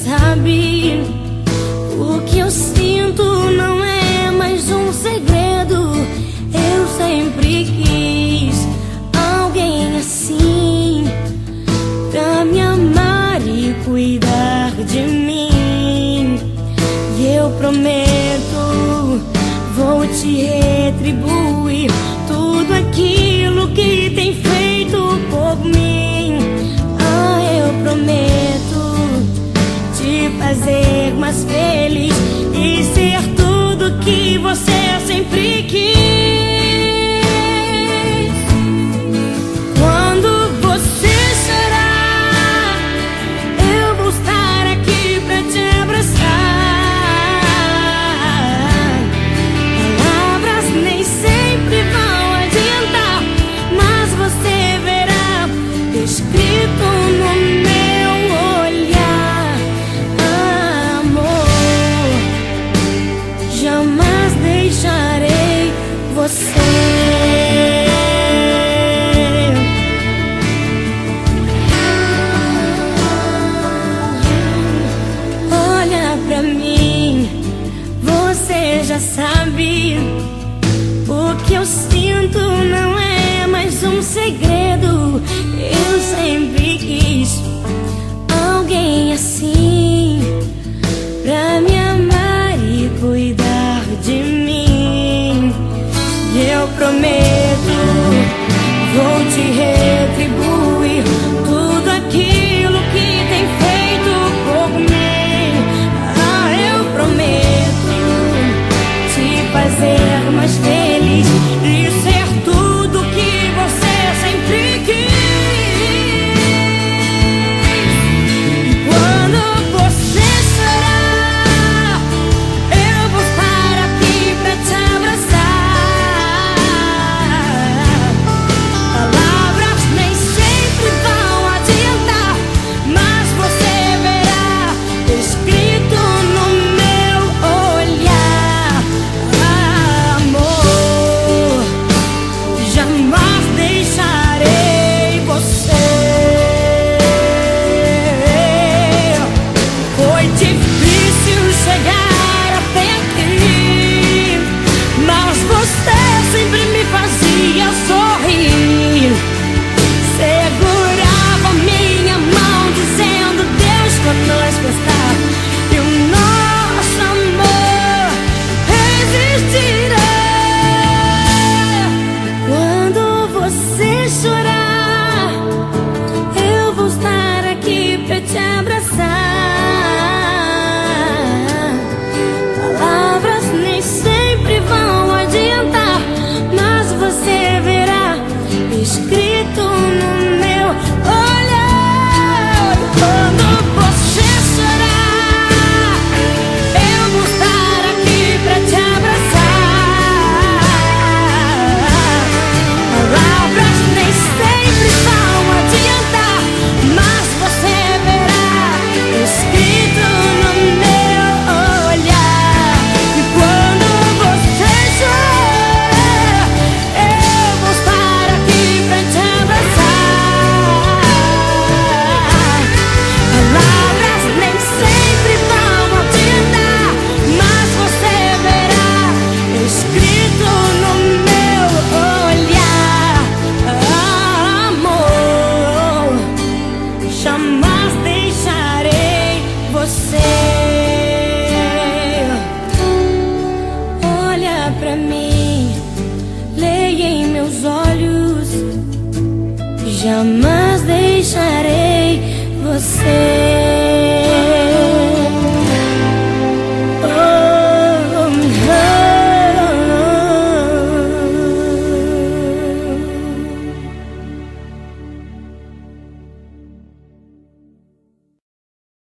sabe. O que eu sinto não é mais um segredo. Eu sempre quis alguém assim, pra me amar e cuidar de mim. E eu prometo, vou te retribuir tudo aquilo que tem feito por mim. Ah, eu prometo te fazer mais feliz e ser tudo que você sempre quis. Quando você chorar, eu vou estar aqui pra te abraçar. Palavras nem sempre vão adiantar, mas você verá escrito no meu olhar. Amor, jamais deixarei você. Olha pra mim, você já sabe. O que eu sinto não é mais um segredo. Eu sempre quis alguém assim, pra me amar e cuidar de mim. E eu prometo, vou te retribuir tudo aquilo que tem feito por mim. Ah, eu prometo te fazer mais feliz e ser tudo que você sempre quis. E quando você chorar, eu vou estar aqui pra te abraçar. Palavras nem sempre vão adiantar, mas você verá escrito no meu olhar. Amor, jamais deixarei você. Foi difícil chegar até aqui, mas você sempre me fazia sorrir. Segurava minha mão dizendo: Deus conosco está, e o nosso amor resistirá. Quando você chorar, eu vou estar aqui pra te abraçar. Palavras nem sempre vão adiantar, mas você verá escrito no meu olhar. Quando você chorar, eu vou estar aqui pra te abraçar. Palavras nem sempre vão adiantar, mas você verá escrito no meu olhar. E quando você chorar, eu vou estar aqui pra te abraçar. Palavras nem sempre vão adiantar, mas você verá escrito no meu olhar. Amor, jamais deixarei você. Olha pra mim, leia em meus olhos. Jamais deixarei você.